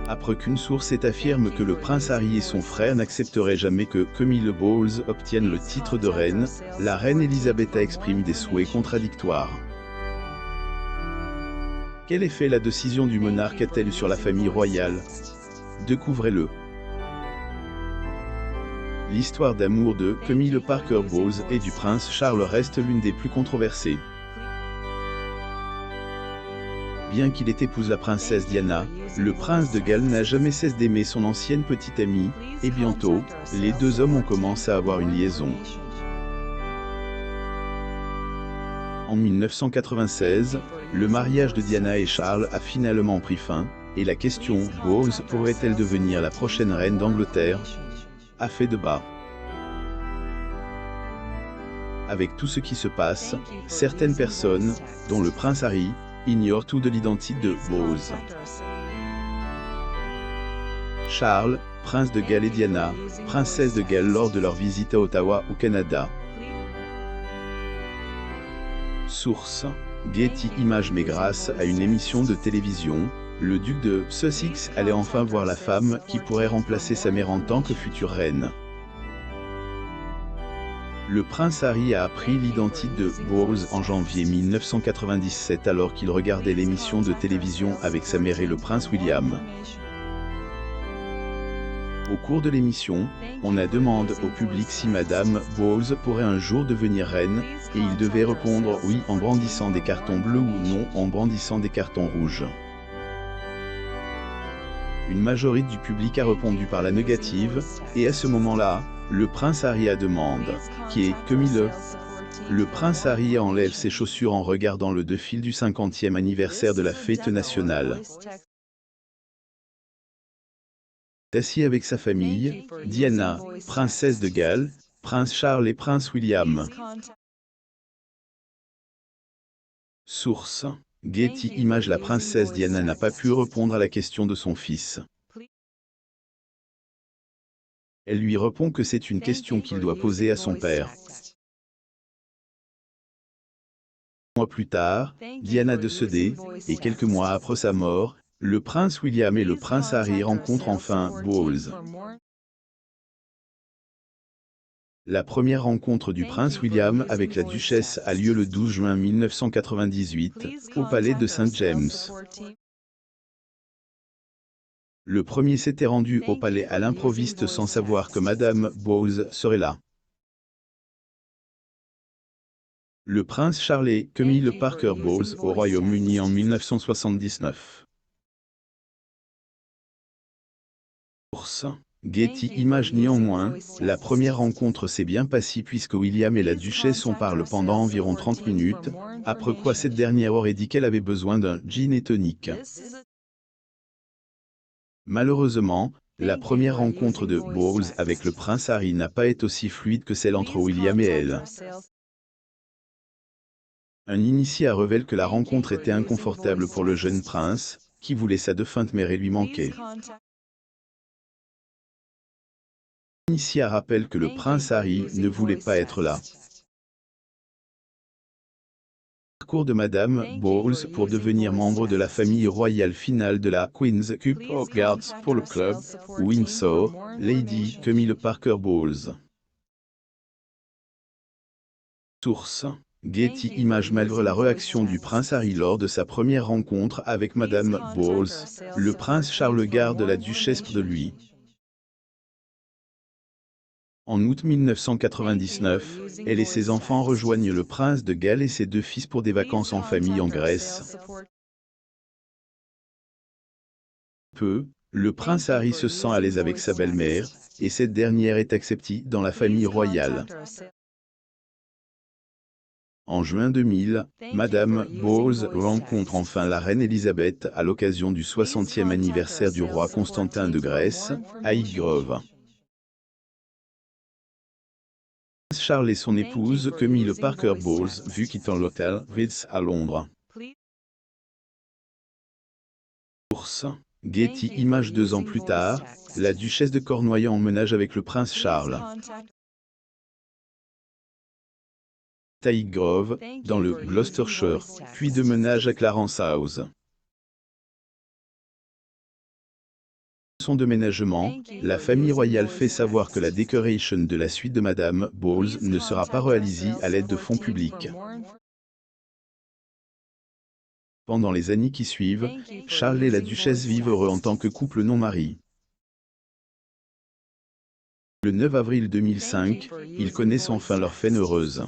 Après qu'une source affirme que le prince Harry et son frère n'accepteraient jamais que Camilla Bowles obtienne le titre de reine, la reine Elisabeth exprime des souhaits contradictoires. Quel effet la décision du monarque a-t-elle sur la famille royale? Découvrez-le. L'histoire d'amour de Camilla Parker Bowles et du prince Charles reste l'une des plus controversées. Bien qu'il ait épousé la princesse Diana, le prince de Galles n'a jamais cessé d'aimer son ancienne petite amie, et bientôt, les deux hommes ont commencé à avoir une liaison. En 1996, le mariage de Diana et Charles a finalement pris fin, et la question « Bowles pourrait-elle devenir la prochaine reine d'Angleterre ?» a fait débat. Avec tout ce qui se passe, certaines personnes, dont le prince Harry, ignorent tout de l'identité de Bowles. Charles, prince de Galles et Diana, princesse de Galles lors de leur visite à Ottawa au Canada. Source: Getty Images. Mais grâce à une émission de télévision, le duc de Sussex allait enfin voir la femme qui pourrait remplacer sa mère en tant que future reine. Le prince Harry a appris l'identité de Bowles en janvier 1997 alors qu'il regardait l'émission de télévision avec sa mère et le prince William. Au cours de l'émission, on a demandé au public si Madame Bowles pourrait un jour devenir reine, et il devait répondre oui en brandissant des cartons bleus ou non en brandissant des cartons rouges. Une majorité du public a répondu par la négative, et à ce moment-là, le prince Harry a demandé « Qui est Camilla ?» Le prince Harry enlève ses chaussures en regardant le défilé du 50e anniversaire de la fête nationale. Assis avec sa famille, Diana, princesse de Galles, prince Charles et prince William. Source: Getty Images. La princesse Diana n'a pas pu répondre à la question de son fils. Elle lui répond que c'est une question qu'il doit poser à son père. Mois plus tard, Diana décédée, et quelques mois après sa mort, le prince William et le prince Harry rencontrent enfin Bowles. La première rencontre du prince William avec la duchesse a lieu le 12 juin 1998, au palais de St. James. Le premier s'était rendu au palais à l'improviste sans savoir que Madame Bowles serait là. Le prince Charles et Camilla Parker Bowles au Royaume-Uni en 1979. Source: Getty Images. Néanmoins, la première rencontre s'est bien passée puisque William et la duchesse ont parlé pendant environ 30 minutes, après quoi cette dernière aurait dit qu'elle avait besoin d'un gin et tonic. Malheureusement, la première rencontre de Bowles avec le prince Harry n'a pas été aussi fluide que celle entre William et elle. Un initié a révélé que la rencontre était inconfortable pour le jeune prince, qui voulait sa défunte mère et lui manquait. L'initié rappelle que le prince Harry ne voulait pas être là. Parcours de Madame Bowles pour devenir membre de la famille royale finale de la Queen's Cup of Guards pour le club Windsor, Lady Camilla Parker Bowles. Source: Getty Images. Malgré la réaction du prince Harry lors de sa première rencontre avec Madame Bowles, le prince Charles garde la duchesse près de lui. En août 1999, elle et ses enfants rejoignent le prince de Galles et ses deux fils pour des vacances en famille en Grèce. Peu, le prince Harry se sent à l'aise avec sa belle-mère, et cette dernière est acceptée dans la famille royale. En juin 2000, Madame Bowles rencontre enfin la reine Elisabeth à l'occasion du 60e anniversaire du roi Constantin de Grèce, à Highgrove. Charles et son épouse Camilla Parker Bowles quittant l'hôtel Ritz à Londres. Source: Getty Images. 2 ans plus tard, la duchesse de Cornouailles emménage avec le prince Charles. À Highgrove, dans le Gloucestershire, puis déménage à Clarence House. Son déménagement, la famille royale fait savoir que la décoration de la suite de Madame Bowles ne sera pas réalisée à l'aide de fonds publics. Pendant les années qui suivent, Charles et la duchesse vivent heureux en tant que couple non marié. Le 9 avril 2005, ils connaissent enfin leur fin heureuse.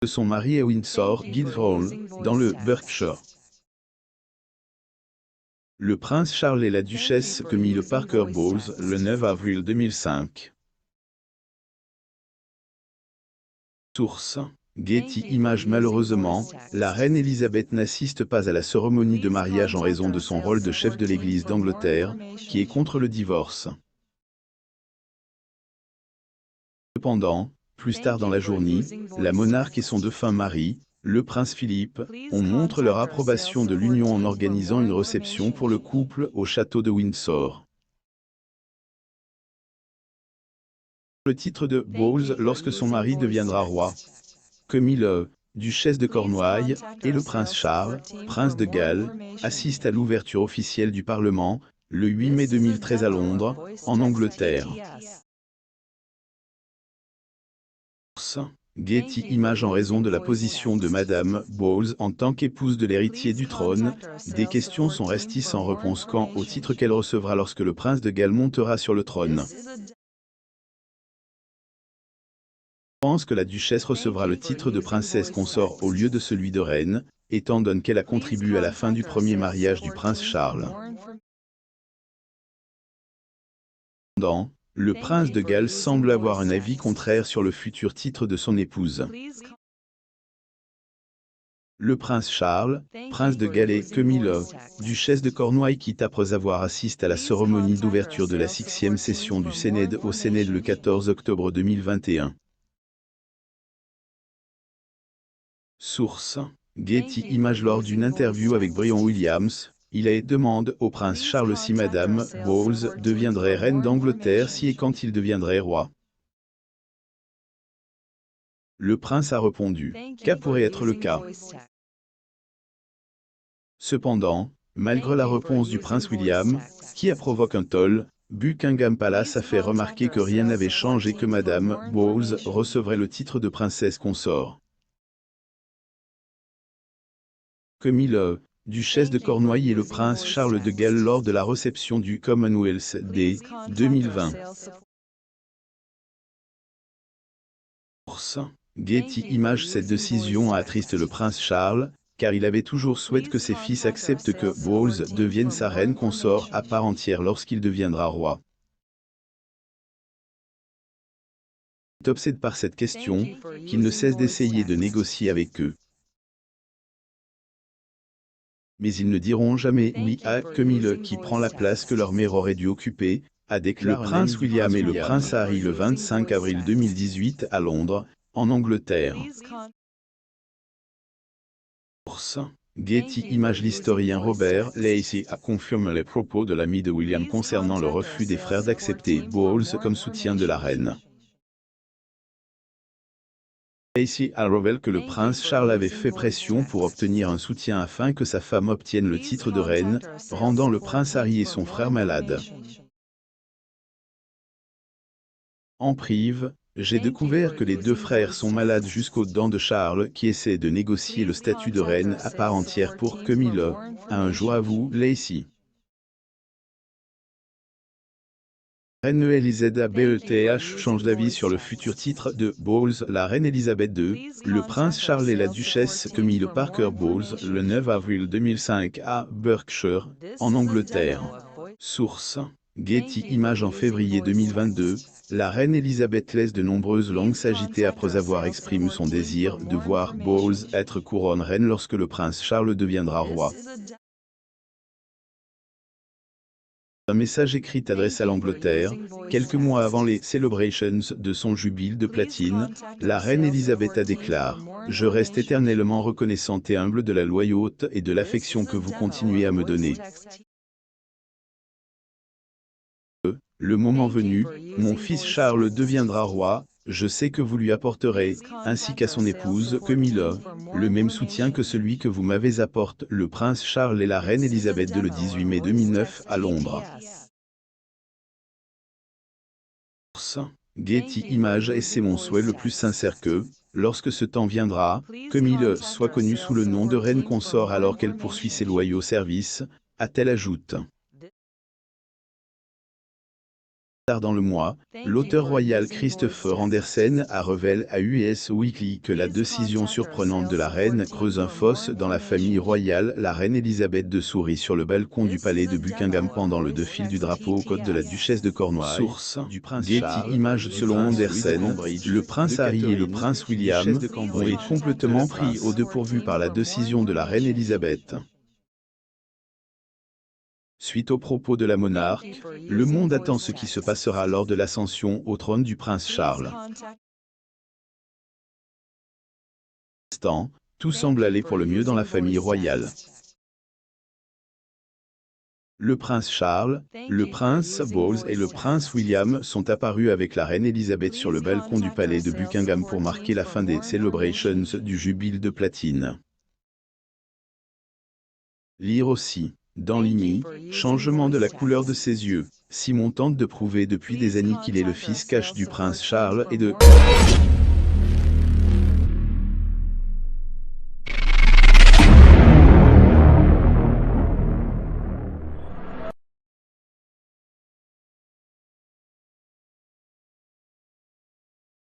Ils sont mariés à Windsor, Guildhall, dans le Berkshire. Le prince Charles et la duchesse Camille Parker Bowles, le 9 avril 2005. Source: Getty Images. Malheureusement, la reine Elisabeth n'assiste pas à la cérémonie de mariage en raison de son rôle de chef de l'Église d'Angleterre, qui est contre le divorce. Cependant, plus tard dans la journée, la monarque et son défunt mari, le prince Philippe, ont montré leur approbation de l'union en organisant une réception pour le couple au château de Windsor. Le titre de Bowles lorsque son mari deviendra roi. Camille, duchesse de Cornouailles, et le prince Charles, prince de Galles, assistent à l'ouverture officielle du Parlement, le 8 mai 2013 à Londres, en Angleterre. Getty Images. En raison de la position de Madame Bowles en tant qu'épouse de l'héritier du trône, des questions sont restées sans réponse quant au titre qu'elle recevra lorsque le prince de Galles montera sur le trône. On pense que la duchesse recevra le titre de princesse consort au lieu de celui de reine, étant donné qu'elle a contribué à la fin du premier mariage du prince Charles. Cependant, le prince de Galles semble avoir un avis contraire sur le futur titre de son épouse. Le prince Charles, prince de Galles et Camille, duchesse de Cornouailles quitte après avoir assisté à la cérémonie d'ouverture de la 6e session du Sénat au Sénat le 14 octobre 2021. Source: Getty Images. Lors d'une interview avec Brian Williams, il a demandé au prince Charles si Madame Bowles deviendrait reine d'Angleterre si et quand il deviendrait roi. Le prince a répondu qu'à pourrait être le cas. Cependant, malgré la réponse du prince William, qui a provoqué un toll, Buckingham Palace a fait remarquer que rien n'avait changé, que Madame Bowles recevrait le titre de princesse consort. Camille, duchesse de Cornouailles, et le prince Charles de Galles lors de la réception du Commonwealth Day 2020. Getty Images. Cette décision a attristé le prince Charles, car il avait toujours souhaité que ses fils acceptent que Bowles devienne sa reine consort à part entière lorsqu'il deviendra roi. Il est obsédé par cette question, qu'il ne cesse d'essayer de négocier avec eux. Mais ils ne diront jamais oui à Camille, qui prend la place que leur mère aurait dû occuper, a déclaré le prince William et le prince Harry le 25 avril 2018 à Londres, en Angleterre. Getty Images. L'historien Robert Lacey a confirmé les propos de l'ami de William concernant le refus des frères d'accepter Bowles comme soutien de la reine. Lacey a révélé que le prince Charles avait fait pression pour obtenir un soutien afin que sa femme obtienne le titre de reine, rendant le prince Harry et son frère malades. En prive, j'ai découvert que les deux frères sont malades jusqu'aux dents de Charles, qui essaie de négocier le statut de reine à part entière pour Camille. Un jour à vous, Lacey. Reine Elisabeth change d'avis sur le futur titre de Bowles. La reine Elisabeth II, le prince Charles et la duchesse Camille Parker Bowles, le 9 avril 2005 à Berkshire, en Angleterre. Source: Getty Images. En février 2022, la reine Elisabeth laisse de nombreuses langues s'agiter après avoir exprimé son désir de voir Bowles être couronne reine lorsque le prince Charles deviendra roi. Un message écrit adressé à l'Angleterre, quelques mois avant les celebrations de son jubilé de platine, la reine Elisabeth a déclaré: Je reste éternellement reconnaissante et humble de la loyauté et de l'affection que vous continuez à me donner. Le moment venu, mon fils Charles deviendra roi, Je sais que vous lui apporterez, ainsi qu'à son épouse, Camilla, le même soutien que celui que vous m'avez apporté, le prince Charles et la reine Elisabeth le 18 mai 2009 à Londres. Getty Images et c'est mon souhait le plus sincère que, lorsque ce temps viendra, Camille soit connue sous le nom de reine consort alors qu'elle poursuit ses loyaux services, a-t-elle ajoute. Tard dans le mois, l'auteur royal Christopher Andersen a révélé à US Weekly que la décision surprenante de la reine creuse un fosse dans la famille royale. La reine Elisabeth II sourit sur le balcon du palais de Buckingham pendant le défilé du drapeau aux côtes de la duchesse de Cornouailles. Source du prince Getty Images. Selon Andersen, le prince Harry et le prince William ont été complètement pris au dépourvu par la décision de la reine Elisabeth. Suite aux propos de la monarque, le monde attend ce qui se passera lors de l'ascension au trône du prince Charles. Tout semble aller pour le mieux dans la famille royale. Le prince Charles, le prince Bowles et le prince William sont apparus avec la reine Elisabeth sur le balcon du palais de Buckingham pour marquer la fin des celebrations du jubilé de platine. Lire aussi. Dans l'IMI, changement de la couleur de ses yeux. Simon tente de prouver depuis des années qu'il est le fils caché du prince Charles et de